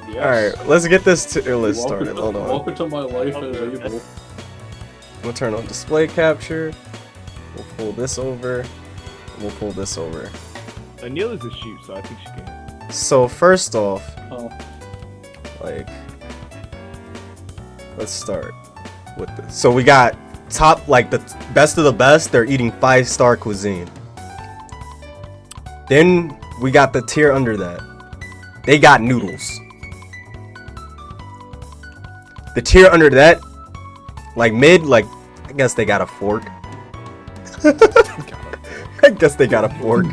Yes. Alright, let's get this list started. Hold on. Welcome to my life as able. I'm gonna turn on display capture. We'll pull this over. We'll pull this over. Anil is a shoot, so I think she can. So first off, Oh. like, let's start with this. So we got top, like the best of the best. They're eating 5-star cuisine. Then we got the tier under that. They got noodles. The tier under that, like mid, like I guess they got a fork. I guess they got a fork.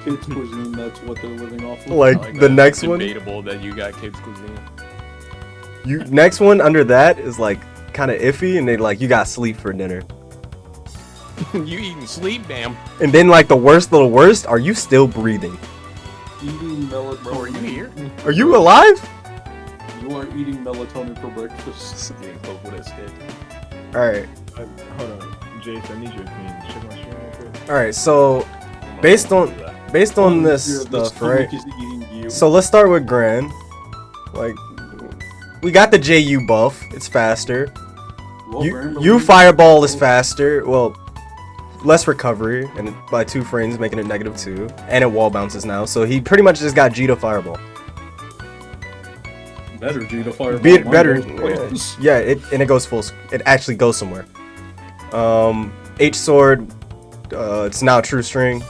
Kids cuisine, that's what they're living off of. Like the next one. Debatable that you got kids cuisine. You next one under that is like kind of iffy, and they like you got sleep for dinner. You eating sleep, damn. And then like the worst little worst, are you still breathing? Eating melatonin. Bro, are you here? Are you alive? You are eating melatonin for breakfast. Getting close with a stick. All right, Hold on, Jace, I need your opinion. Check my stream real quick. all right. So based on this stuff, right? Is eating you. So let's start with Gran. Like we got the JU buff. It's faster. Well, Brandon, You Fireball is faster. Well, less recovery, and by 2 frames, making it -2, and it wall bounces now. So he pretty much just got Djeeta Fireball. better Djeeta Fireball. Better. Mine Yeah, it goes full. It actually goes somewhere. H sword. It's now true string.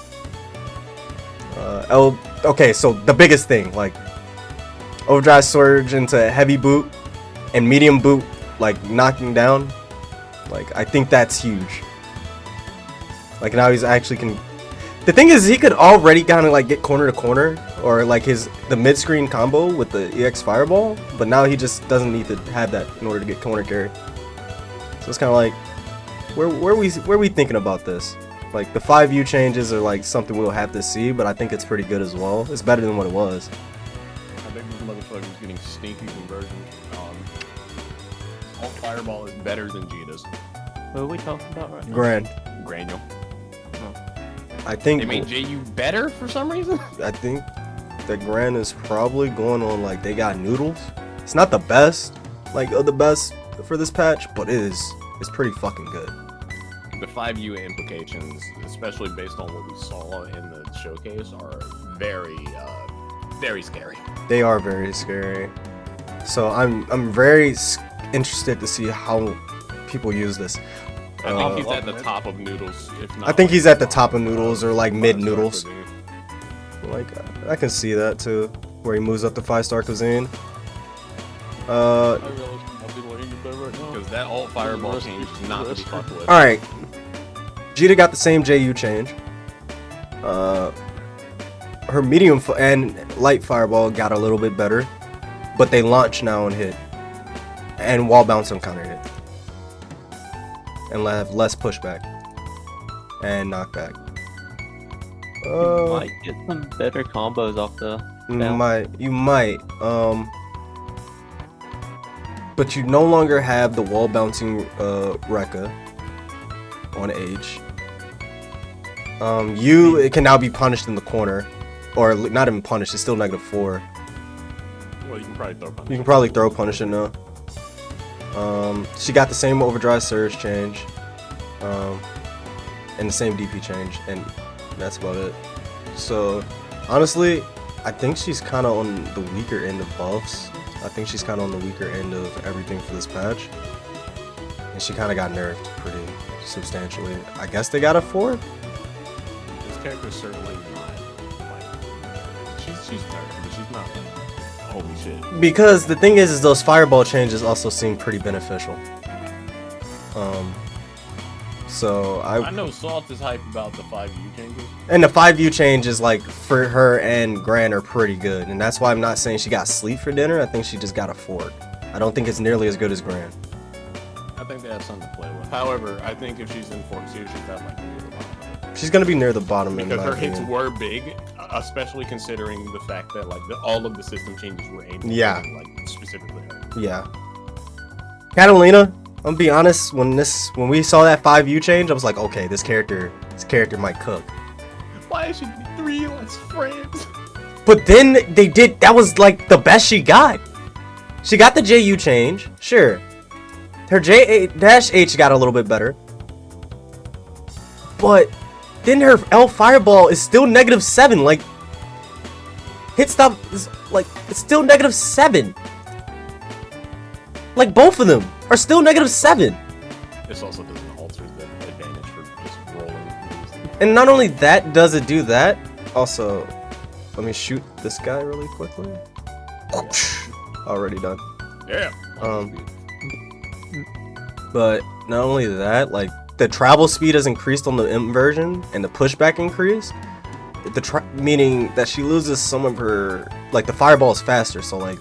Okay, so the biggest thing, like overdrive surge into heavy boot and medium boot, like knocking down. Like I think that's huge. Like now he's actually can. The thing is, he could already kind of like get corner to corner, or like the mid screen combo with the EX Fireball, but now he just doesn't need to have that in order to get corner carry. So it's kind of like, where we thinking about this? Like the 5U changes are like something we'll have to see, but I think it's pretty good as well. It's better than what it was. I think this motherfucker's getting stinky conversion. All Fireball is better than Djeeta's. What are we talking about right now? Gran. Granule. I think. They made JU better for some reason? I think that Gran is probably going on like they got noodles. It's not the best, like of the best for this patch, but it's pretty fucking good. The 5U implications, especially based on what we saw in the showcase, are very, very scary. They are very scary. So I'm very interested to see how people use this. I think he's at the top of noodles. If not, I think like, he's at the top of noodles or like mid 5-star noodles. cuisine. Like I can see that too, where he moves up to 5-star cuisine. I realize I'm not letting you better right now. Because that alt Fireball change is not to be fucked with. All right, Djeeta got the same JU change. Her medium and light Fireball got a little bit better, but they launch now and hit, and wall bounce and counter hit, and have less pushback and knockback. You might get some better combos off the You might. But you no longer have the wall bouncing Rekka on H. It can now be punished in the corner, or not even punished. It's still -4. Well, you can probably throw punch. You can probably throw punish it now. She got the same overdrive surge change, and the same DP change, and that's about it. So honestly, I think she's kind of on the weaker end of buffs. I think she's kind of on the weaker end of everything for this patch, and she kind of got nerfed pretty substantially. I guess they got a 4. This character's certainly not like she's nerfed, but she's not like holy shit. Because the thing is those fireball changes also seem pretty beneficial. So I know Salt is hype about the 5U changes. and the 5U change is like for her and Gran are pretty good, and that's why I'm not saying she got sleep for dinner. I think she just got a fork. I don't think it's nearly as good as Gran. I think they have something to play with. However, I think if she's in Fork 2, she's at like near the bottom. She's gonna be near the bottom in Because my her hits opinion. were big, especially considering the fact that like all of the system changes were aimed Yeah. at like specifically her. Yeah. Catalina, I'm gonna be honest, when we saw that 5U change, I was like, okay, this character might cook. Why should 3 less frames? But then that was like the best she got. She got the JU change, sure. Her J-H got a little bit better. But then her L Fireball is still -7. Like, hit stop is like, it's still -7. Like, both of them are still -7. This also doesn't alter the advantage for just rolling. And not only that does it do that, also, let me shoot this guy really quickly. Already done. Yeah. But not only that, like, the travel speed has increased on the M version, and the pushback increased. Meaning that she loses some of her, like, the fireball is faster, so like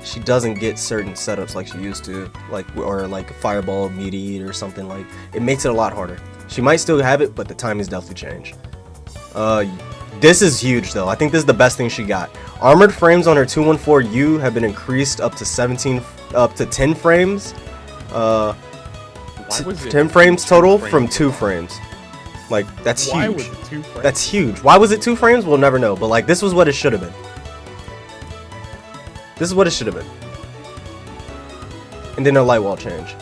she doesn't get certain setups like she used to, like, or like a fireball immediate or something. Like, it makes it a lot harder. She might still have it, but the timing's definitely changed. This is huge though. I think this is the best thing she got. Armored frames on her 214U have been increased up to 10 frames. 10 frames total from 2 frames. Like, that's huge. Why was it 2 frames? That's huge. Why was it 2 frames? We'll never know. But like, this was what it should have been. This is what it should have been. And then a light wall change.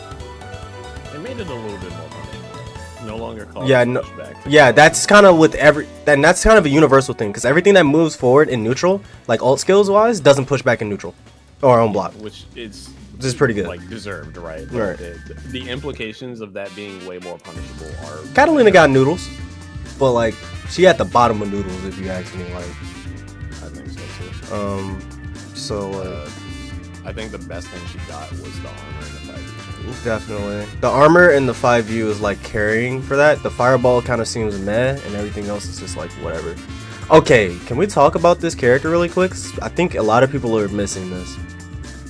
They made it a little bit more punishable. No longer called pushback. Yeah, that's kind of with that's kind of a universal thing, because everything that moves forward in neutral, like alt skills wise, doesn't push back in neutral or on block. Which is This is pretty good. Like, deserved, right? Right. The implications of that being way more punishable are... Katalina got noodles, but like, she at the bottom of noodles, if you ask me. Like, I think so too. I think the best thing she got was the armor and the 5U. Definitely. The armor and the 5U is like carrying for that. The fireball kind of seems meh, and everything else is just like whatever. Okay, can we talk about this character really quick? I think a lot of people are missing this.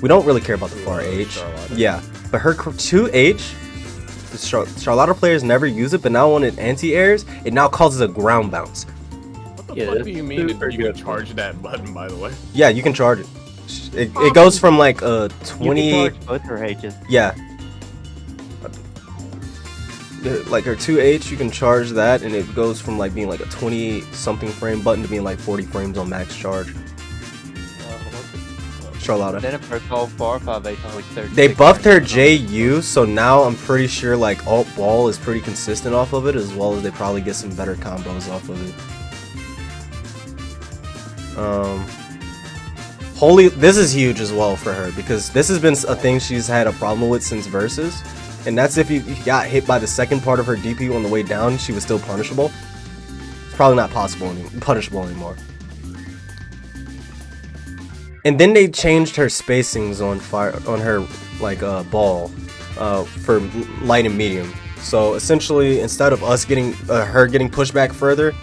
We don't really care about the far H. Charlotta. Yeah, but her 2H, the Charlotta players never use it, but now when it anti-airs, it now causes a ground bounce. What the Yeah, fuck that's do you mean super you can good. charge that button, by the way? Yeah, you can charge it. It goes from like a 20. You can charge both her H's. Yeah. Like her 2H, you can charge that, and it goes from like being like a 20 something frame button to being like 40 frames on max charge. Charlotta. Then if her call 4 5H on like 30. They buffed her JU, so now I'm pretty sure like alt ball is pretty consistent off of it, as well as they probably get some better combos off of it. This is huge as well for her, because this has been a thing she's had a problem with since Versus, and that's if you got hit by the second part of her DP on the way down, she was still punishable. It's probably not punishable anymore. And then they changed her spacings on her like ball for light and medium. So essentially, instead of us getting her getting pushed back further,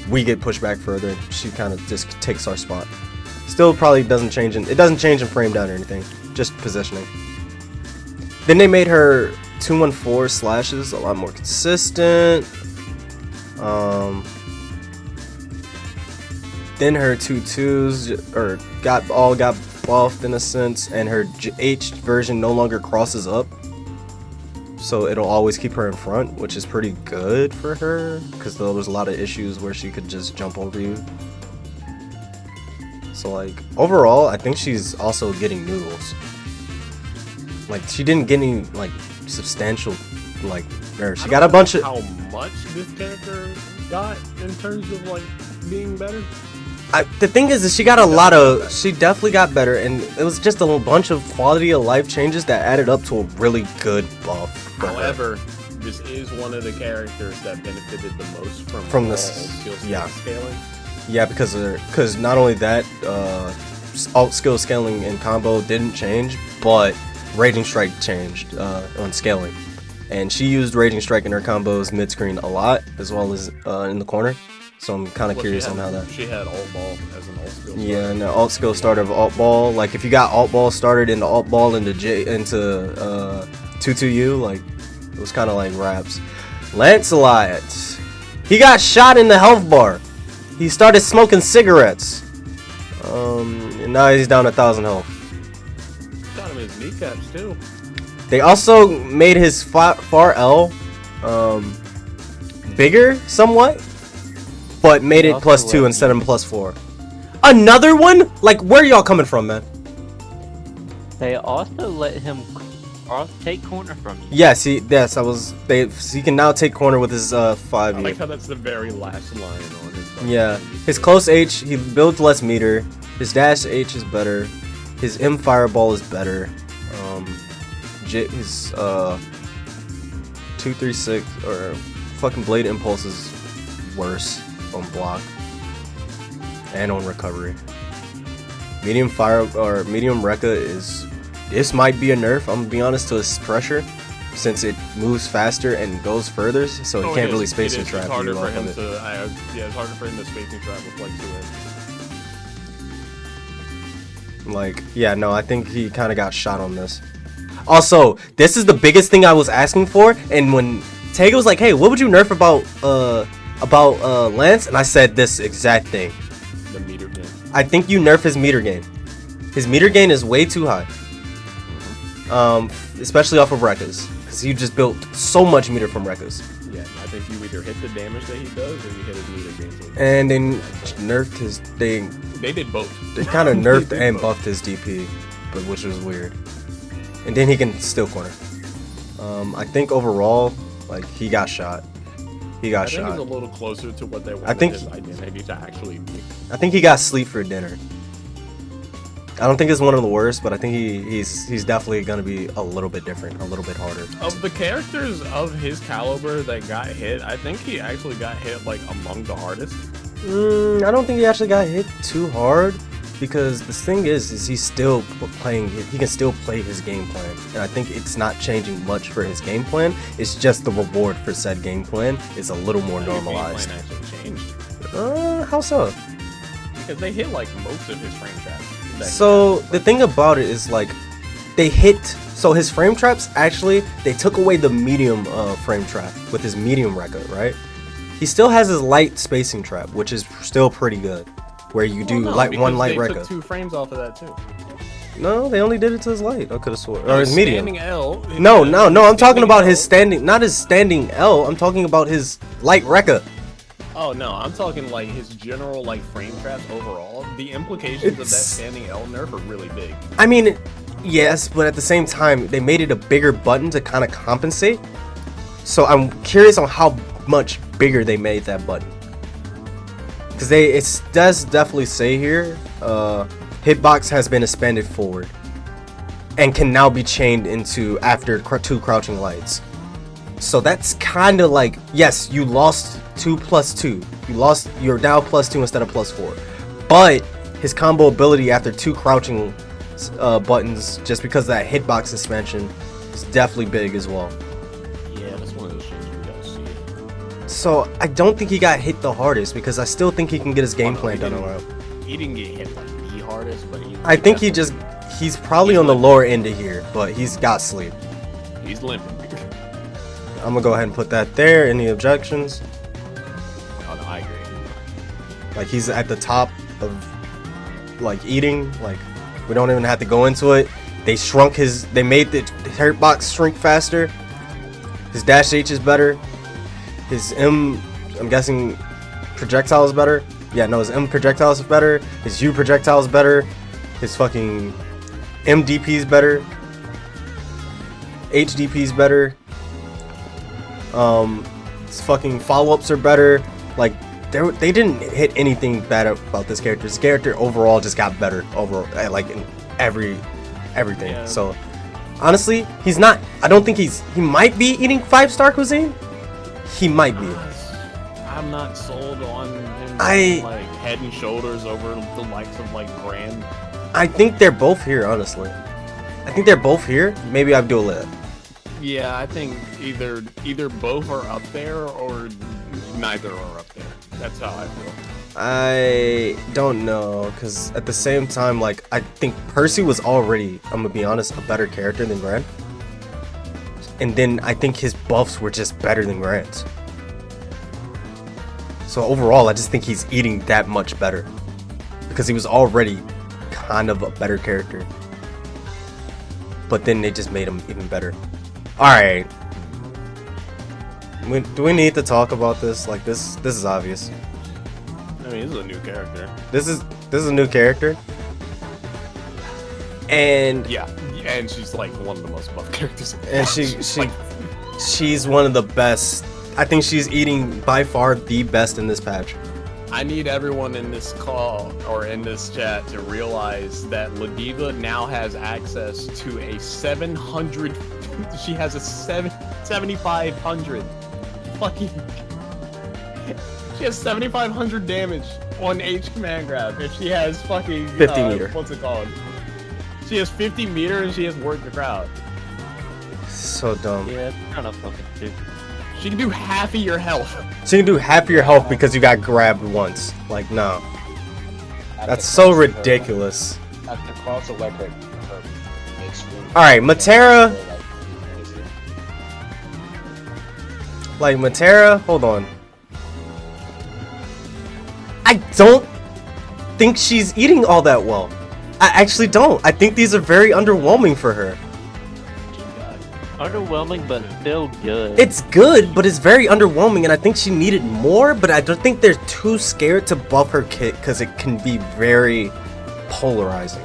we get pushed back further. She kind of just takes our spot. Still probably doesn't change it doesn't change in frame down or anything, just positioning. Then they made her 214 slashes a lot more consistent. Then her 2-2s got buffed in a sense, and her H version no longer crosses up, so it'll always keep her in front, which is pretty good for her, because there was a lot of issues where she could just jump over you. So like, overall, I think she's also getting noodles. Like, she didn't get any like substantial like nerfs. She got a bunch of how much this character got in terms of like being better. The thing is she got she definitely got better, and it was just a bunch of quality of life changes that added up to a really good buff. However, this is one of the characters that benefited the most from the skill scaling. Yeah, because not only that, alt skill scaling and combo didn't change, but Raging Strike changed on scaling, and she used Raging Strike in her combos mid screen a lot, as well as in the corner. So I'm kind of curious on how that. She had alt ball as an alt skill. Yeah, and the alt skill starter of alt ball. Like, if you got alt ball started into alt ball into 2-2U, like, it was kind of like raps. Lancelot, he got shot in the health bar. He started smoking cigarettes. And now he's down 1,000 health. Shot him in his kneecaps too. They also made his far L bigger somewhat, but made it +2 instead of +4. Another one? Like, where y'all coming from, man? They also let him take corner from you. Yes, I was. He can now take corner with his 5 I year. like how that's the very last line on his. Yeah, his close H, he builds less meter. His dash H is better. His M fireball is better. His 236 or fucking blade impulse is worse on block and on recovery. Medium fire or medium Rekka is. This might be a nerf. I'm gonna be honest to his pressure, since it moves faster and goes further, so he can't really spacing trap. It's harder you for off him of it. to. Yeah, it's harder for him to spacing trap with like 2 Like, yeah, no, I think he kind of got shot on this. Also, this is the biggest thing I was asking for, and when Tega was like, "Hey, what would you nerf about Lance?" and I said this exact thing. the meter gain. I think you nerf his meter gain. His meter gain is way too high. Especially off of Rekkas, because he just built so much meter from Rekkas. Yeah, I think you either hit the damage that he does or you hit his meter gain. And then nerfed his thing. They did both. They kind of nerfed did and both. buffed his DP, but which was weird. And then he can still corner. I think overall, like, he got shot. He got I think shot. he's a little closer to what they wanted I think his identity to actually be. I think he got sleep for dinner. I don't think it's one of the worst, but I think he's definitely gonna be a little bit different, a little bit harder. Of the characters of his caliber that got hit, I think he actually got hit like among the hardest. I don't think he actually got hit too hard, because the thing is he's still playing. He can still play his game plan, and I think it's not changing much for his game plan. It's just the reward for said game plan is a little more normalized. His game plan actually changed How so? because they hit like most of his frame traps. So the thing about it is, like, they hit. So his frame traps, actually, they took away the medium frame trap with his medium Rekka, right? He still has his light spacing trap, which is still pretty good, where you do light one light They Rekka. took 2 frames off of that too. No, they only did it to his light. I could have sworn, or his medium. Standing L. No, I'm talking about L. his standing, not his standing L. I'm talking about his light Rekka. Oh no, I'm talking like his general like frame traps overall. The implications of that standing L nerf are really big. I mean, yes, but at the same time, they made it a bigger button to kind of compensate. So I'm curious on how much bigger they made that button. Because it does definitely say here, hitbox has been expanded forward and can now be chained into after 2 crouching lights. So that's kind of like, yes, you lost 2+2. You're now +2 instead of +4. But his combo ability after 2 crouching buttons, just because of that hitbox expansion, is definitely big as well. Yeah, that's one of those things we gotta see. So I don't think he got hit the hardest, because I still think he can get his game plan done around. He didn't get hit like the hardest, but I think he's probably on the lower end of here, but he's got sleep. he's limping. I'm gonna go ahead and put that there. Any objections? Oh, no, I agree. Like, he's at the top of, like, eating. Like, we don't even have to go into it. They made the hitbox shrink faster. His dash H is better. His M, I'm guessing projectile is better. Yeah, no, his M projectile is better. His U projectile is better. His fucking MDP is better. HDP is better. His fucking follow-ups are better. Like, they didn't hit anything bad about this character. This character overall just got better overall, like, in everything. Yeah. So honestly, he's not. I don't think he might be eating 5-star cuisine. He might be. I'm not sold on him I- like head and shoulders over the likes of like Gran. I think they're both here, honestly. I think they're both here. Maybe Abdul Lit. Yeah, I think either both are up there or neither are up there. That's how I feel. I don't know, because at the same time, like, I think Percy was already, I'm gonna be honest, a better character than Grant. And then I think his buffs were just better than Grant's. So overall, I just think he's eating that much better, because he was already kind of a better character. But then they just made him even better. Alright. Do we need to talk about this? Like, this is obvious. I mean, this is a new character. This is a new character. And Yeah, and she's like one of the most buff characters. and she's one of the best. I think she's eating by far the best in this patch. I need everyone in this call or in this chat to realize that Ladiva now has access to a 700. She has a 7,500 fucking. She has 7,500 damage on H command grab if she has fucking 50 meter. What's it called? She has 50 meter and she has worked the crowd. So dumb. Yeah, it's kind of fucking stupid. She can do half of your health. So you can do half of your health because you got grabbed once. Like, no. That's so ridiculous. At the cross electric, Alright, Metera. Like, Metera, hold on. I don't think she's eating all that well. I actually don't. I think these are very underwhelming for her. Underwhelming, but still good. It's good, but it's very underwhelming, and I think she needed more, but I don't think they're too scared to buff her kit because it can be very polarizing.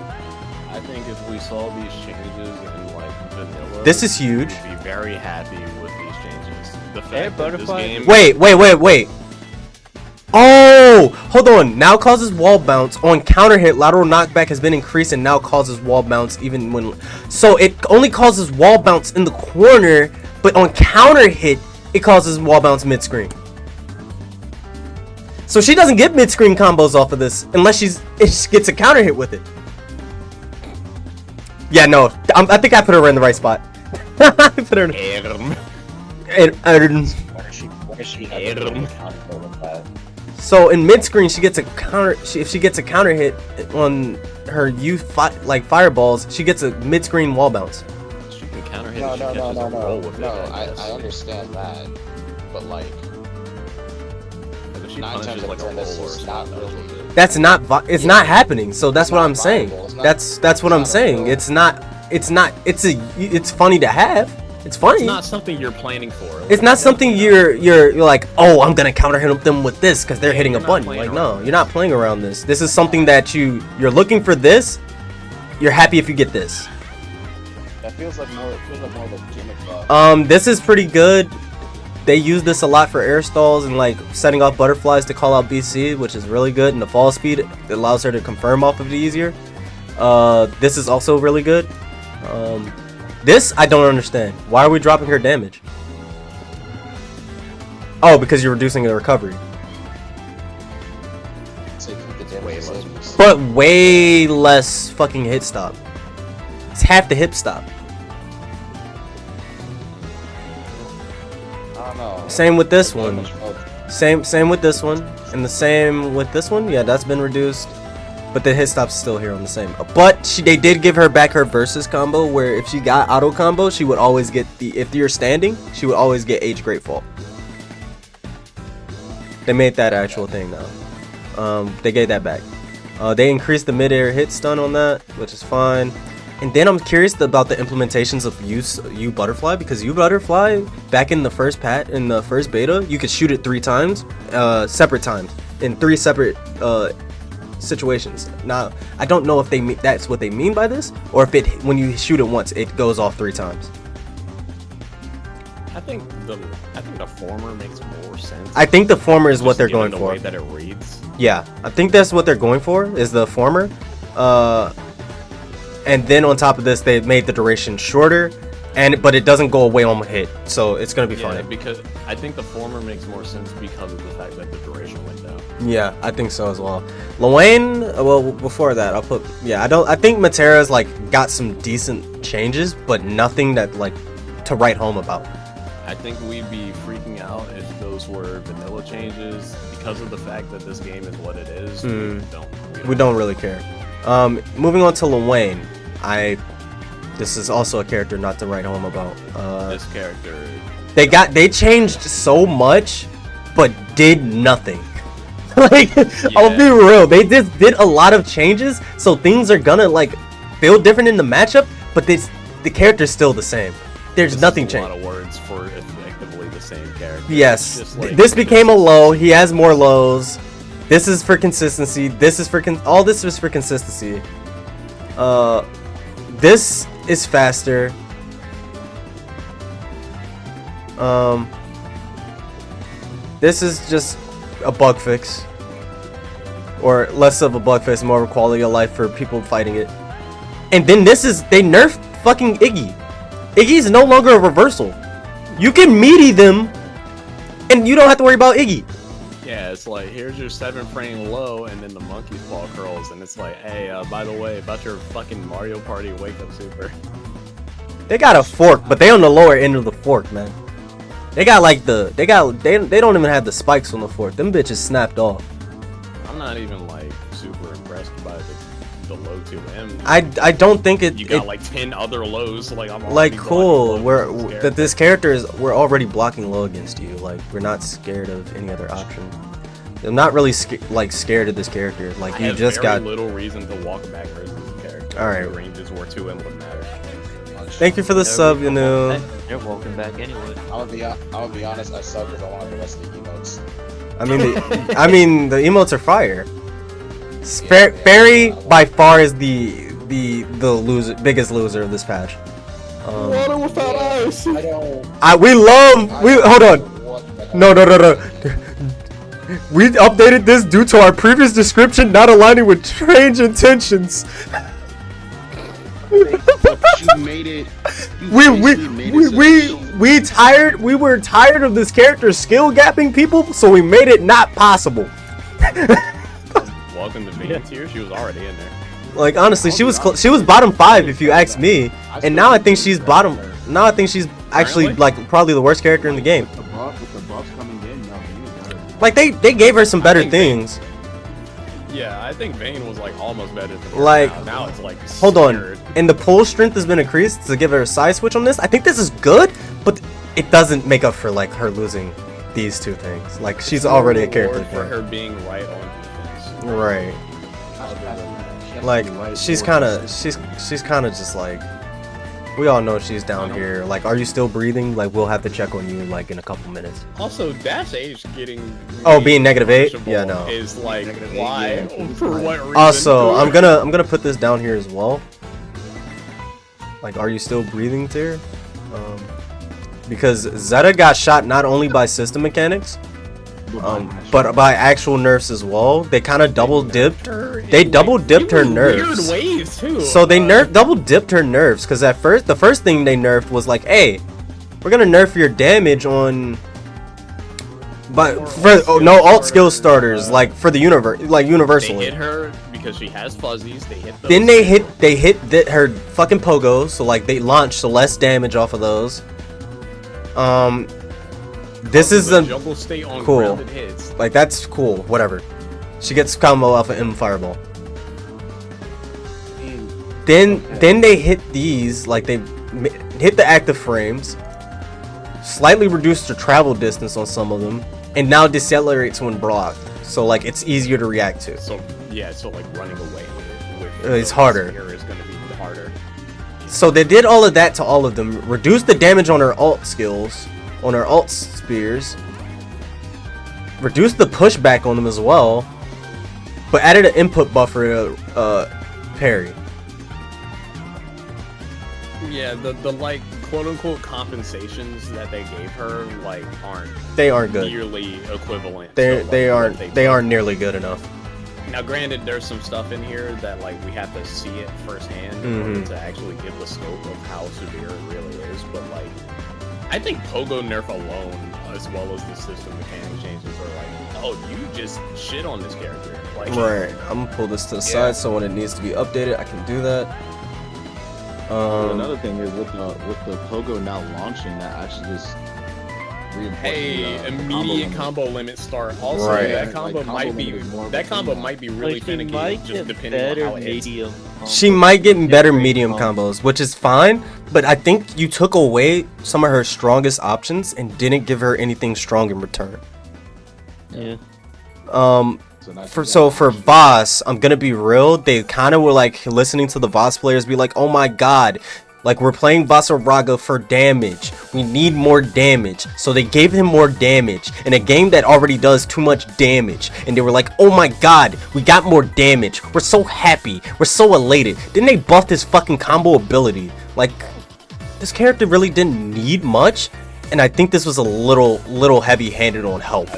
I think if we saw these changes in like vanilla, This is huge. we'd be very happy with these changes. The Air fact that this butterfly- game. Wait. Oh, hold on. Now causes wall bounce. On counter hit, lateral knockback has been increased and now causes wall bounce even when. So it only causes wall bounce in the corner, but on counter hit, it causes wall bounce mid screen. So she doesn't get mid screen combos off of this unless she gets a counter hit with it. Yeah, no. I think I put her in the right spot. I put her in. Where is she ever been accounted for with that? So in mid screen, she gets a counter. If she gets a counter hit on her like fireballs, she gets a mid screen wall bounce. She can counter hit. No, if she catches a roll with it, I guess. understand that, but like, Like, if she 9 punishes times out like of a 10, roll this or is not something, really. That's not. It's not happening. So that's It's what not I'm saying. viable. It's not- That's what I'm it's not saying. viable. It's not. It's funny to have. It's funny. It's not something you're planning for. It's not something you're like, oh, I'm gonna counter hit them with this because they're hitting a You're not button. playing Like, no, around you're not playing around this. This is something that you're looking for. This, you're happy if you get this. That feels like more of a gimmick buff. This is pretty good. They use this a lot for air stalls and like setting off butterflies to call out BC, which is really good. And the fall speed, it allows her to confirm off of it easier. This is also really good. This I don't understand. Why are we dropping her damage? Oh, because you're reducing the recovery. So you keep the damage the same. But way less fucking hit stop. It's half the hip stop. I don't know. Same with this one. Damage both. Same with this one. And the same with this one. Yeah, that's been reduced. But the hit stop's still here on the same. But they did give her back her versus combo where if she got auto combo, she would always get if you're standing, she would always get H Great Fall. They made that actual thing now. They gave that back. They increased the mid-air hit stun on that, which is fine. And then I'm curious about the implementations of U Butterfly because U Butterfly back in the first beta, you could shoot it 3 times, separate times in 3 separate situations. Now I don't know if that's what they mean by this, or if when you shoot it once, it goes off 3 times. I think the former makes more sense. I think the former is what Just they're given going the for. way that it reads. Yeah, I think that's what they're going for is the former. And then on top of this, they made the duration shorter, but it doesn't go away on hit, so it's gonna be Yeah, fine. because I think the former makes more sense because of the fact that the duration went down. Yeah, I think so as well. Lowain, well, before that, I think Metera's like got some decent changes, but nothing that like to write home about. I think we'd be freaking out if those were vanilla changes because of the fact that this game is what it is. We don't really care. Moving on to Lowain, this is also a character not to write home about. This character. They changed so much, but did nothing. Like, I'll be real, they just did a lot of changes, so things are gonna like feel different in the matchup, but the character's still the same. There's nothing changed. A changed. lot of words for effectively the same character. Yes, It's just like this became a low. He has more lows. This is for consistency. All this is for consistency. This is faster. This is just a bug fix. Or less of a bug fix, more of a quality of life for people fighting it. And then this is, they nerfed fucking Iggy. Iggy is no longer a reversal. You can meaty them, and you don't have to worry about Iggy. Yeah, it's like, here's your 7-frame low, and then the monkey's paw curls, and it's like, hey, by the way, about your fucking Mario Party wake-up super. They got a fork, but they on the lower end of the fork, man. They got like the, they don't even have the spikes on the fork. Them bitches snapped off. I'm not even, like, super impressed by the low 2M. I don't think it. You got like 10 other lows, like I'm like cool. That This character is, we're already blocking low against you. Like we're not scared of any other option. I'm not really scared of this character. Like you just got little reason to walk back versus this character. All right. Your ranges were 2M wouldn't matter. Thank you for the sub, you know. They're walking back anyway. I'll be honest, I suck because I wanted the rest of the emotes. I mean the emotes are fire. Ferry by far is the biggest loser of this patch. Water without ice. I don't. Hold on. No. We updated this due to our previous description not aligning with strange intentions. You made it. We were tired of this character skill gapping people, so we made it not possible. Welcome to Vein Tier. She was already in there. Like honestly, she was bottom 5 if you ask me, and now I think she's bottom. Now I think she's actually like probably the worst character in the game. With the buffs coming in, no, Like they gave her some better things. Yeah, I think Vayne was like almost better than her. Like now it's like hold on, scared. and the pull strength has been increased to give her a side switch on this. I think this is good, but it doesn't make up for like her losing these two things. Like she's already a character for her being right on defense. Right. Like she's kind of just like, we all know she's down here. Like, are you still breathing? Like we'll have to check on you like in a couple minutes. Also, Dash H getting being -8. Yeah, no. Is like why for what reason? Also, I'm gonna put this down here as well. Like, are you still breathing, Tier? Because Zeta got shot not only by system mechanics, but by actual nerfs as well. They kind of double dipped. They double dipped her nerfs. Weird waves too. So they double dipped her nerfs because at first the first thing they nerfed was like, hey, we're gonna nerf your damage on, but no alt skill starters like for the universe, like universally. They hit her because she has fuzzies. They hit. Then they hit her fucking pogos, so like they launched so less damage off of those. This is a jungle state on cool. Grounded hits. Like that's cool. Whatever. She gets combo off of M Fireball. Then they hit these, like they hit the active frames, slightly reduced the travel distance on some of them, and now decelerates when blocked. So like it's easier to react to. So yeah, so like running away with it's harder. Is gonna be harder. So they did all of that to all of them, reduced the damage on her alt skills, on her alt spears, reduced the pushback on them as well, but added an input buffer to parry. Yeah, the like quote unquote compensations that they gave her like aren't good. Nearly equivalent. They aren't nearly good enough. Now, granted, there's some stuff in here that like we have to see it firsthand in order to actually give the scope of how severe it really is. But like, I think Pogo nerf alone, as well as the system mechanic changes, are like, oh, you just shit on this character. Like, right. I'm gonna pull this to the side so when it needs to be updated, I can do that. Another thing is with the Pogo now launching, that actually just hey, immediate combo limit start. Also, right. that combo might be really finicky, just depending on how it hits. She might get better medium combos, which is fine, but I think you took away some of her strongest options and didn't give her anything strong in return. Yeah. For Voss, I'm gonna be real, they kind of were like listening to the Voss players be like, oh my god, Like, we're playing Vaseraga for damage. We need more damage. So they gave him more damage in a game that already does too much damage. And they were like, oh my god, we got more damage. We're so happy. We're so elated. Then they buffed his fucking combo ability. Like, this character really didn't need much. And I think this was a little heavy-handed on help.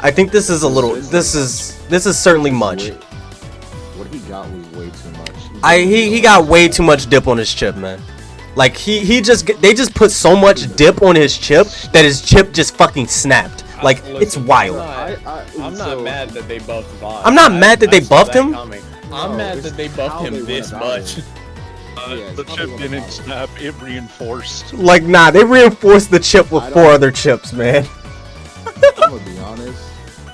I think this is a little, this is certainly much. What he got was way too much. He got way too much dip on his chip, man. Like they just put so much dip on his chip that his chip just fucking snapped. Like, it's wild. I'm not mad that they buffed Vod. I'm not mad that they buffed him. I'm mad that they buffed him this much. The chip didn't snap, it reinforced. Like, nah, they reinforced the chip with 4 other chips, man. I'm gonna be honest.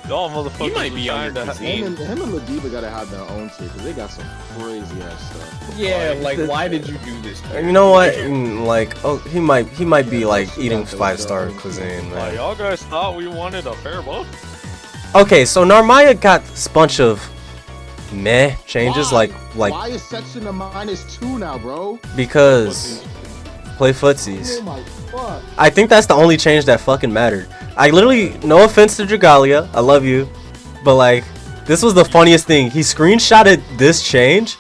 Y'all motherfuckers He might be on your Him and Ladiva gotta have their own tier because they got some crazy ass stuff. Yeah, like, why did you do this? You know what? Like, oh, he might be like eating 5-star cuisine, man. Y'all guys thought we wanted a fair buff? Okay, so Narmaya got a bunch of meh changes, like why is section of -2 now, bro? because play footsies. Oh my fuck. I think that's the only change that fucking mattered. I literally, no offense to Dragalia, I love you, but like, this was the funniest thing. He screenshotted this change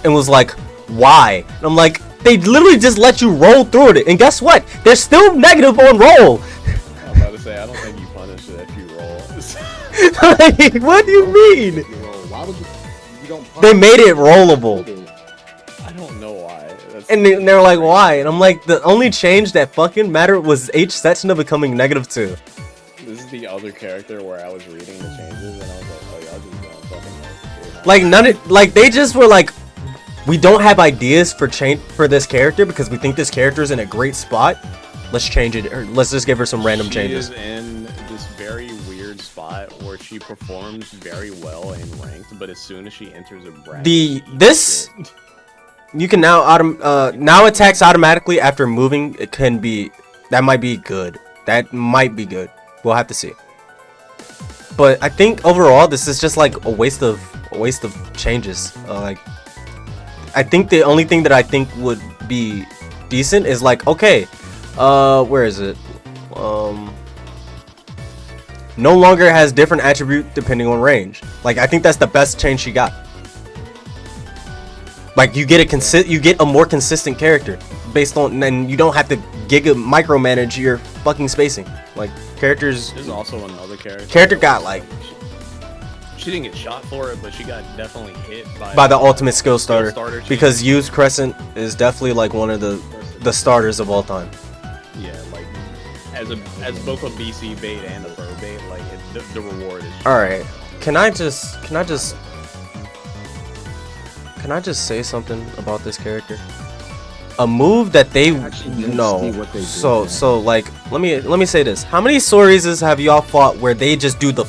and was like, why? And I'm like, they literally just let you roll through it, and guess what? They're still negative on roll. I'm about to say, I don't think you punish it if you roll. Like, what do you mean? Why would you don't They made it rollable. I don't know why. And they're like, why? And I'm like, the only change that fucking mattered was H Setsuna becoming -2. This is the other character where I was reading the changes and I was like, oh, y'all just don't fucking know. Like, like, they just were like, we don't have ideas for this character because we think this character is in a great spot. Let's change it, or let's just give her some random changes. She is in this very weird spot where she performs very well in ranked, but as soon as she enters a bracket, you can now now attacks automatically after moving. That might be good. That might be good. We'll have to see. But I think overall this is just like a waste of changes. Like, I think the only thing that I think would be decent is like, okay, where is it? No longer has different attribute depending on range. Like, I think that's the best change she got. Like, you get a more consistent character based on, and you don't have to micromanage your fucking spacing. Like, characters. There's also another character. Character got like. She didn't get shot for it, but she got definitely hit by the ultimate skill starter because used Crescent is definitely like one of the starters of all time. Yeah, like as both a BC bait and a bird bait, like the reward is. All right, can I just say something about this character? A move that they like, let me say this. How many Sorizes have y'all fought where they just do the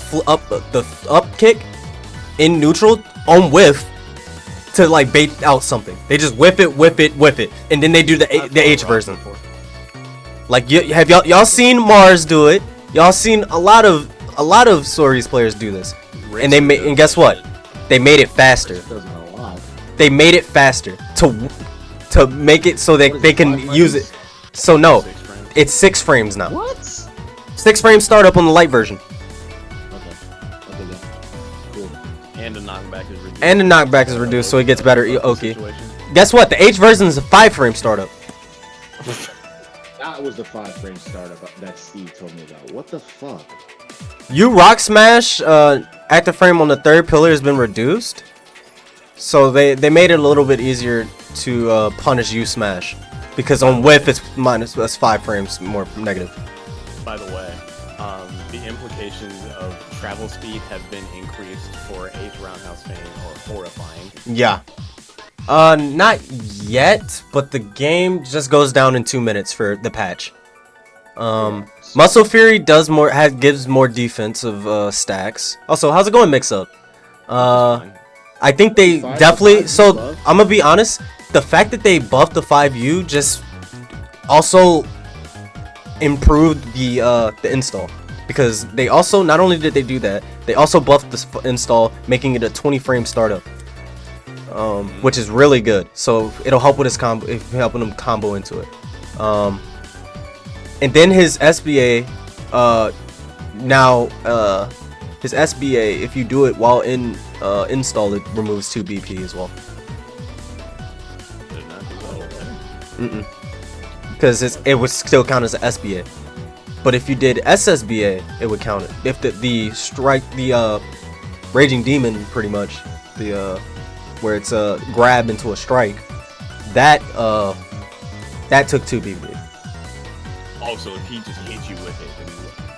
up kick in neutral on whiff to like bait out something? They just whip it, and then they do the H version. Like, have y'all seen Mars do it? Y'all seen a lot of Soriz players do this, and and guess what? They made it faster. They made it faster to make it so that they can use it. So no, it's 6 frames now. What? 6 frames startup on the light version. Okay, yeah. Cool. And the knockback is reduced. And the knockback is reduced, so it gets better. Okay. Situation. Guess what? The H version is a 5 frame startup. That was the 5 frame startup that Steve told me about. What the fuck? You rock smash active frame on the 3rd pillar has been reduced. So they made it a little bit easier to punish you smash, because on whiff it's that's 5 frames more negative. By the way, the implications of travel speed have been increased for H roundhouse feign or horrifying. Yeah. Not yet, but the game just goes down in 2 minutes for the patch. Muscle Fury gives more defensive stacks. Also, how's it going, Mix Up? I think they definitely. So I'm gonna be honest. The fact that they buffed the 5U just also improved the install, because they also, not only did they do that, they also buffed the install, making it a 20 frame startup. which is really good. So it'll help with his combo, helping him combo into it. And then his SBA, his SBA, if you do it while in install, it removes 2 BP as well. Because it would still count as an SBA. But if you did SSBA, it would count it. If the strike, the Raging Demon, pretty much, where it's a grab into a strike, that took 2 BP. Oh, so if he just hits you with it, then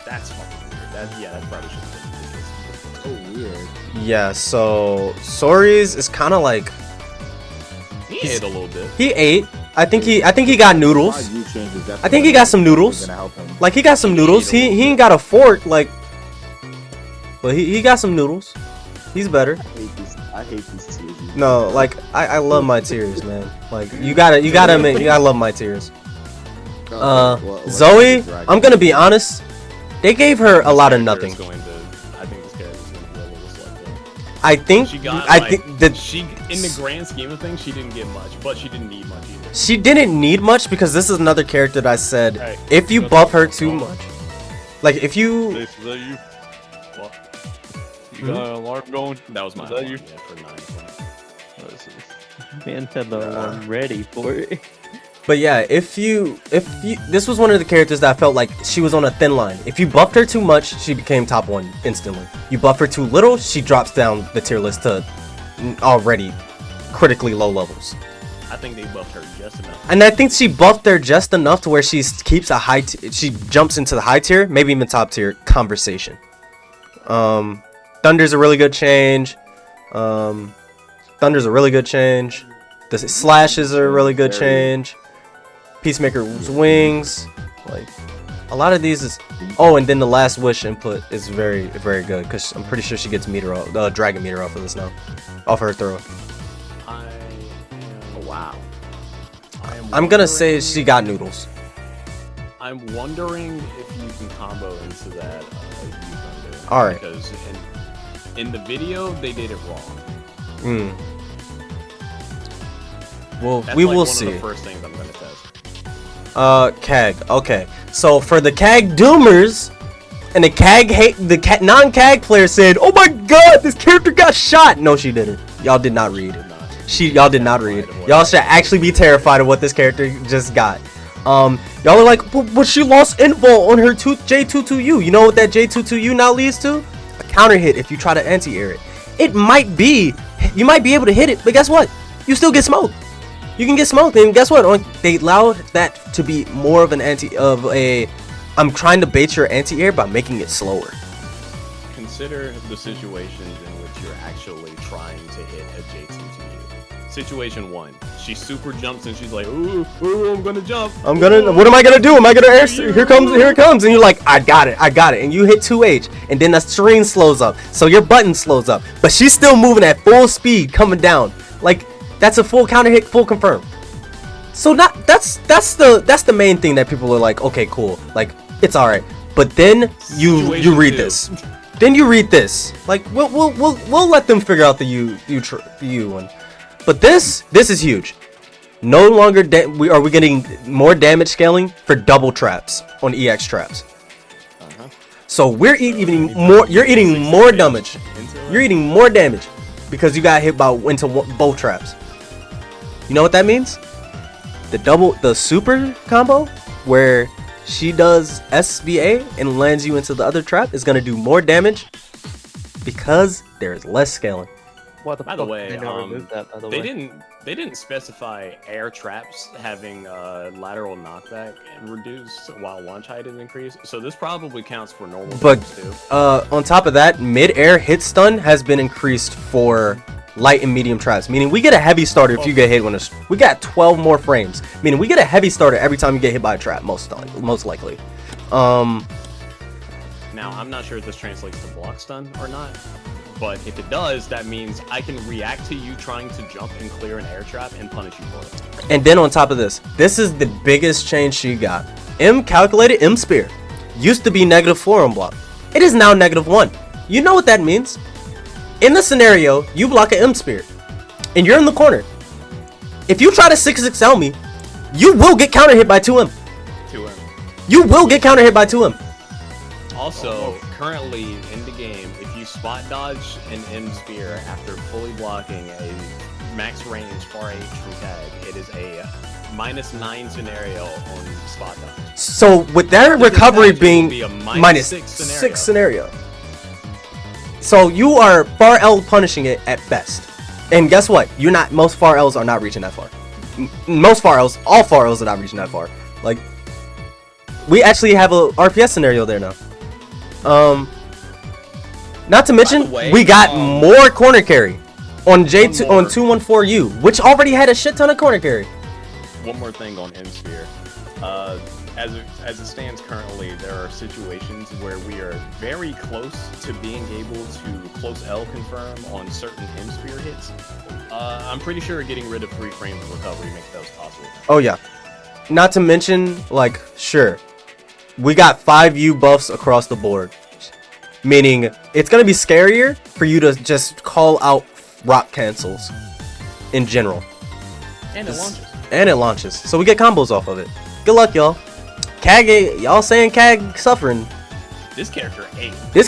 that's fucking weird. That probably should have been the case. So weird. Yeah, so Soriz is kind of like He ate a little bit. he ate. I think he got noodles. I think he got some noodles. Like he got some noodles. He ain't got a fork like, but he got some noodles. He's better. I hate these tears. No, like I love my tears, man. Like you gotta admit, I love my tears. Zoe, I'm gonna be honest. They gave her a lot of nothing. I think this character's going to be a little select. I think she, in the grand scheme of things, she didn't get much, but she didn't need much either. She didn't need much because this is another character that I said, Hey, if you buff her too much, like if you, Is that you? What? You got an alarm going? That was my Is that you? yeah, for 9 points. Man had the one ready for it. but yeah, if you, this was one of the characters that I felt like she was on a thin line. If you buffed her too much, she became top 1 instantly. You buff her too little, she drops down the tier list to already critically low levels. I think they buffed her just enough. And I think she buffed her just enough to where she keeps a high, she jumps into the high tier, maybe even top tier conversation. Thunder's a really good change. The slashes are a really good change. Peacemaker's wings, like a lot of these is. Oh, and then the last wish input is very, very good because I'm pretty sure she gets meter off, dragon meter off of this now, off her throw. Wow. I'm gonna say she got noodles. I'm wondering if you can combo into that. All right. Because in the video they did it wrong. Well, That's we like will one see. Of the first things I'm gonna test. KAG. Okay, so for the KAG doomers, and the KAG non-KAG player said, "Oh my God, this character got shot." No, she didn't. Y'all did not read. Y'all did not read. Y'all should actually be terrified of what this character just got. Y'all are like, but she lost info on her J22U. You know what that J22U now leads to? A counter hit if you try to anti-air it. It might be, you might be able to hit it, but guess what? You still get smoked. You can get smoked, and guess what? They allowed that to be more of an I'm trying to bait your anti-air by making it slower. Consider the situations in which you're actually trying to hit a J22U. Situation 1, she super jumps and she's like, ooh, I'm gonna jump. What am I gonna do? Am I gonna air? Here it comes, and you're like, I got it, and you hit 2H, and then the screen slows up, so your button slows up, but she's still moving at full speed coming down. Like, that's a full counter hit, full confirm. So that's the main thing that people are like, okay, cool, like it's all right. But then you read this. Then you read this. Like we'll let them figure out the U one. But this is huge. No longer are we getting more damage scaling for double traps on EX traps. So we're eating more. You're eating more damage. You're eating more damage because you got hit by into both traps. You know what that means? The super combo where she does SBA and lands you into the other trap is gonna do more damage because there's less scaling. By the way, they they didn't specify air traps having lateral knockback reduced while launch height is increased, so this probably counts for normal. But too. On top of that, mid-air hit stun has been increased for light and medium traps, meaning we get a heavy starter if you get hit when we got 12 more frames, meaning we get a heavy starter every time you get hit by a trap, most likely. Now I'm not sure if this translates to block stun or not, but if it does, that means I can react to you trying to jump and clear an air trap and punish you for it. And then on top of this is the biggest change she got. Calculated M spear used to be -4 on block. It is now -1. You know what that means? In the scenario, you block an M spear. and you're in the corner. If you try to 6XL me, you will get counter hit by 2M. 2M. You will get counter hit by 2M. Also, currently in the game, if you spot dodge an M spear after fully blocking a max range far H from KAG, it is a -9 scenario on spot dodge. So with their recovery being be a -6 scenario. scenario. So you are far L punishing it at best. And guess what? You're not. Most far Ls are not reaching that far. Most far Ls, all far Ls are not reaching that far. Like, we actually have a RPS scenario there now. Not to mention, way, we got more corner carry on J2 on 214U, which already had a shit ton of corner carry. One more thing on M sphere. As it stands currently, there are situations where we are very close to being able to close L confirm on certain M sphere hits. I'm pretty sure getting rid of 3 frames of recovery makes those possible. Oh yeah. Not to mention, like, sure, we got 5U buffs across the board, meaning it's gonna be scarier for you to just call out rock cancels in general. And it launches. And it launches, so we get combos off of it. Good luck, y'all. KAG, y'all saying KAG suffering. This character ate. This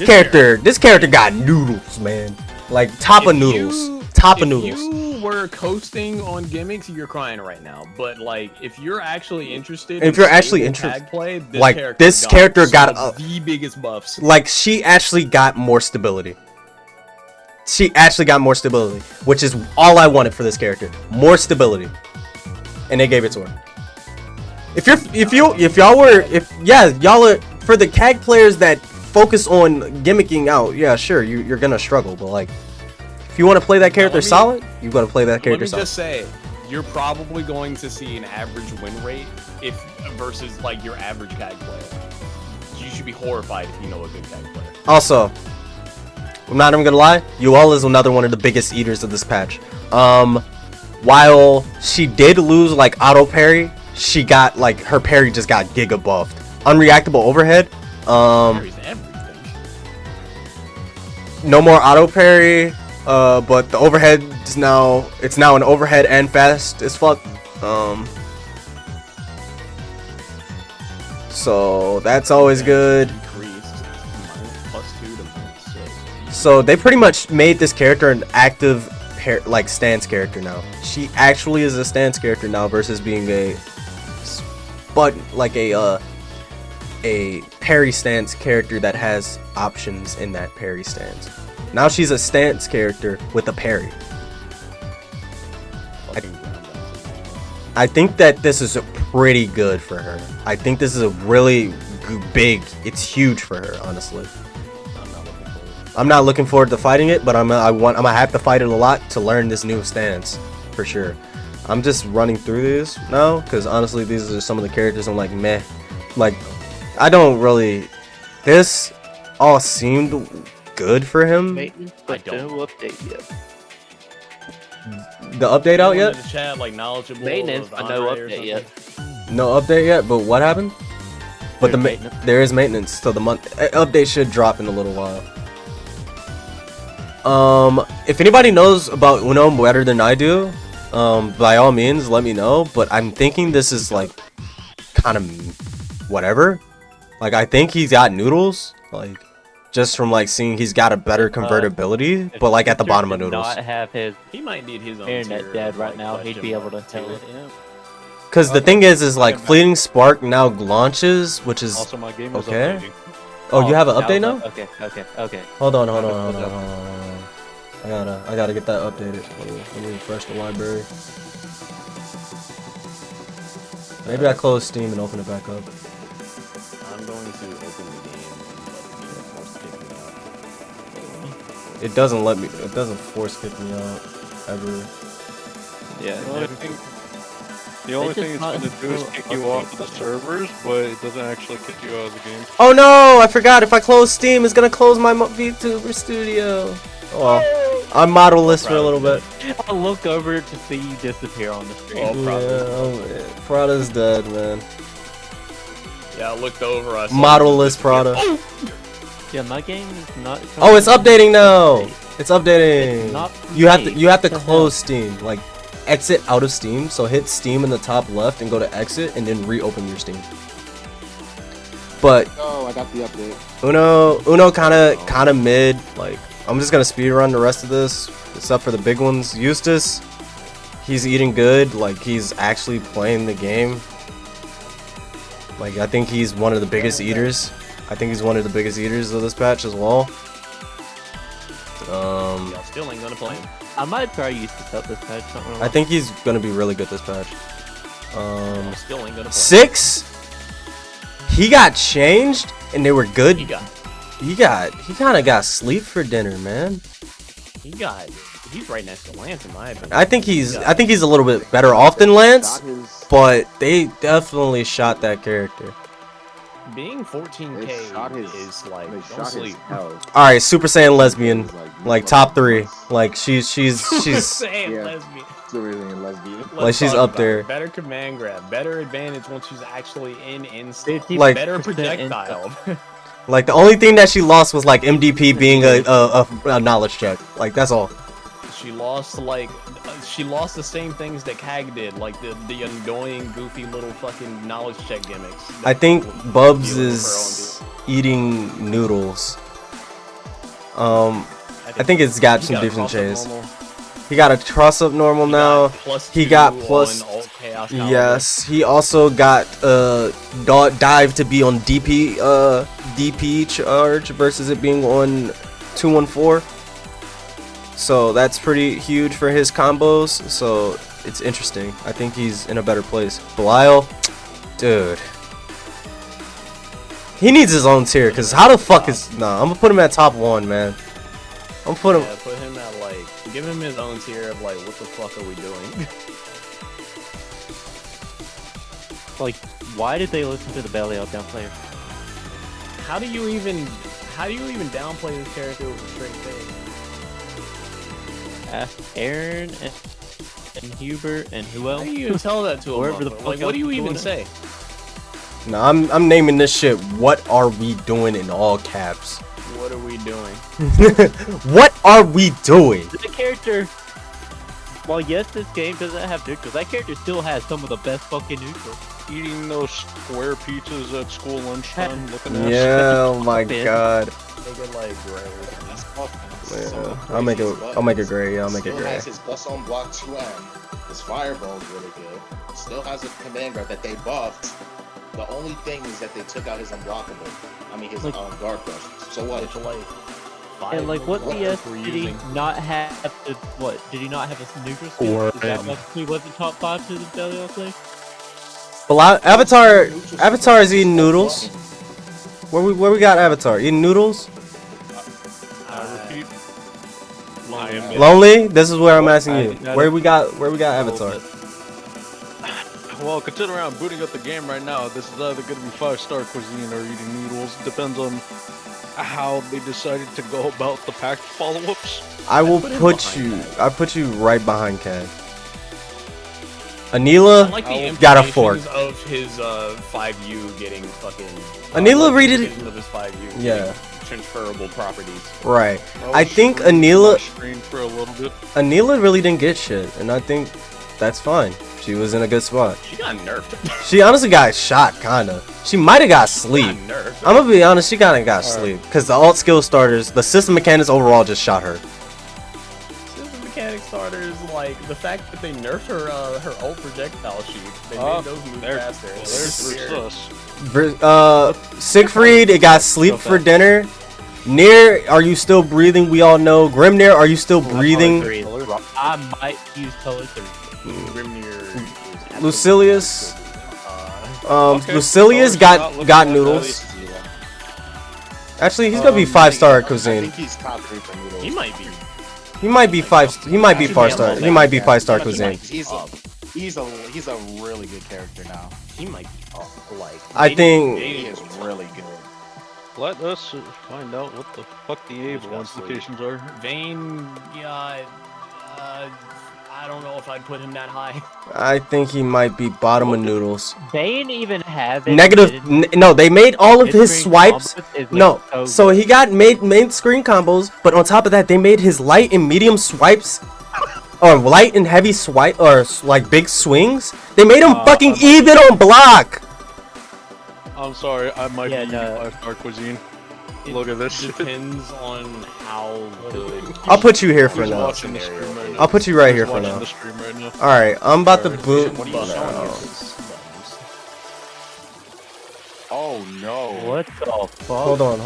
character got noodles, man. Like top of noodles. Top of noodles. If you were coasting on gimmicks, you're crying right now. But like, if you're actually interested, If you're actually interested, KAG play, this character got the biggest buffs. Like, she actually got more stability. She actually got more stability, which is all I wanted for this character. More stability, and they gave it to her. Y'all are for the KAG players that focus on gimmicking out. Yeah, sure, you're gonna struggle, but like, if you want to play that character solid, you gotta play that character solid. Let me just say, you're probably going to see an average win rate versus like your average KAG player. You should be horrified if you know a good KAG player. Also, I'm not even gonna lie, Yuel is another one of the biggest eaters of this patch. While she did lose like auto parry, she got like her parry just got giga buffed. Unreactable overhead. Parries everything. No more auto parry. But the overhead is now an overhead and fast as fuck. So that's always good. +2 to -6. So they pretty much made this character an active like stance character now. She actually is a stance character now versus being a parry stance character that has options in that parry stance. Now she's a stance character with a parry. I think that this is pretty good for her. I think this is a really big. It's huge for her, honestly. I'm not looking forward to fighting it, but I'm gonna have to fight it a lot to learn this new stance for sure. I'm just running through this now because honestly, these are some of the characters I'm like meh. Like, I don't really. This all seemed good for him. Maintenance, but no update yet. The update out yet? In the chat, like, knowledgeable Maintenance, of but no Anre or update yet. No update yet, but what happened? But There's maintenance. there is maintenance, so the update should drop in a little while. If anybody knows about Uno better than I do, by all means, let me know. But I'm thinking this is like kind of whatever. Like, I think he's got noodles, like just from like seeing he's got a better convertibility, but like at the bottom of noodles. Not have his He might need his own internet tier, dead right like, now. He'd be able to tell it. Because the thing is like Fleeting Spark now launches, which is Also, my game is okay. updating. Oh, you have an update now? Okay. Hold on. I gotta get that updated. Let me refresh the library. Maybe I close Steam and open it back up. I'm going to open the game and let it force kick me out. It doesn't let me. It doesn't force kick me out ever. Yeah. The only thing it's just gonna do is kick you off of the servers, but it doesn't actually kick you out of the game. Oh no! I forgot. If I close Steam, it's gonna close my VTuber studio. Oh well. I'm modelless for a little bit. I'll look over to see you disappear on the screen. Yeah, Prada's dead, man. Yeah, I looked over. I saw Modelless Prada. Yeah, my game is not. Oh, it's updating now. It's updating. It's not You have to What the close Steam, like exit out of Steam. So hit Steam in the top left and go to exit, and then reopen your Steam. But Oh, I got the update. Uno kind of mid. Like I'm just gonna speed run the rest of this, except for the big ones. Eustace, he's eating good. Like he's actually playing the game. Like I think he's one of the biggest eaters. I think he's one of the biggest eaters of this patch as well. Y'all still ain't gonna play him. I might try Eustace up this patch. Not gonna I lie. think he's gonna be really good this patch. Y'all still ain't gonna play 6. He got changed, and they were good. him. He kind of got sleep for dinner, man. He's right next to Lance in my opinion. I think he's a little bit better off than Lance, but they definitely shot that character. Being 14k is like, They don't shot his sleep. health. All right, Super Saiyan lesbian, Like, like top 3. Like she's Saying Yeah. lesbian. Super Saiyan lesbian. Let's Like, she's talk up about there. it. Better command grab, better advantage once she's actually in insta. 50% Like- Better projectile. like the only thing that she lost was like MDP being a knowledge check. Like that's all. She lost the same things that KAG did, like the annoying, goofy little fucking knowledge check gimmicks. I think Bubs Deal with is eating noodles. I think it's got some different shades. He got a cross up normal now. He got plus. Yes, he also got dive to be on DP charge versus it being on 214. So that's pretty huge for his combos. So it's interesting. I think he's in a better place. Belial, dude, he needs his own tier. Cause how the fuck is nah? I'm gonna put him at top 1, man. I'm gonna put him. Yeah, put him at like, give him his own tier of like, what the fuck are we doing? Like, why did they listen to the belly out down player? How do you even downplay this character with a straight face? Ask Aaron and Hubert and who How else? do you even tell that to a Wherever the motherfucker? fuck Like, what do you else even doing say? Nah, I'm naming this shit. What are we doing in all caps? What are we doing? What are we doing? The character. Well, yes, this game doesn't have neutrals. That character still has some of the best fucking neutrals. Eating those square pizzas at school lunchtime, looking at Yeah, oh my Man. god. Make it like gray. That's fucking Yeah, so I'll make crazy. it. I'll make it gray. Yeah, I'll make it Still gray. has his plus on block 2M. His fireball is really good. Still has a command grab that they buffed. The only thing is that they took out his unblockable. I mean his Like- guard crush. So what? It's like And like, what What BS we're did he using. not have? To, what did he not have a neutral skill? Or- Is that why he wasn't top 5 to the belly out play? Avatar is eating noodles. Where we got Avatar eating noodles? I repeat. I am Lonely. This is where I'm asking you. I- Where we got Avatar? Well, considering I'm booting up the game right now, this is either going to be 5-star cuisine or eating noodles. Depends on how they decided to go about the pack follow-ups. I will put him put behind you. Kag. I put you right behind KAG. I Anila like the got a fork. implications of his 5U getting fucking. Anila like, read it- implications of his 5U. Yeah. getting Transferable properties. Right. was I think reading Anila- my screen for a little bit. Anila really didn't get shit, and I think that's fine. She was in a good spot. She got nerfed. She honestly got shot, kinda. She might have got sleep. Got nerfed. I'm gonna be honest, she kinda got sleep. Cause the alt skill starters, the system mechanics overall just shot her. System mechanic starters, like the fact that they nerfed her ult projectile shoot. They Oh, made those move there- faster. Well, It's there's weird. us. Siegfried, it got sleep for dinner. Near, are you still breathing? We all know. Grimnir, are you still breathing? I might use color 3. Grimnir is Lucilius, Okay, Lucilius so got not looking got at noodles. Actually, he's gonna be 5-star I cuisine. think he's top 3 for noodles. He might be. He might be 5. He might be 5-star. He might be 5-star He cuisine. He's a really good character now. He might be like. I think- He is really good. Let us find out what the fuck the able got sleep? implications are. Vayne, I don't know if I'd put him that high. I think he might be bottom of noodles. They didn't even have it. Negative. No, they made all of his Mid-screen swipes. combos is No, so so good. he got main screen combos, but on top of that, they made his light and medium swipes, or light and heavy swipe, or like big swings. They made him fucking even on block. I'm sorry, I might Yeah, be no. 5-star cuisine. Look at this shit. Depends on how good. I'll put you here for Who's now. watching the stream right now? I'll put you right here Who's for watching now. the stream right now? All right, I'm about to boot. What are you showing now. us? Oh no. What the fuck? Hold on.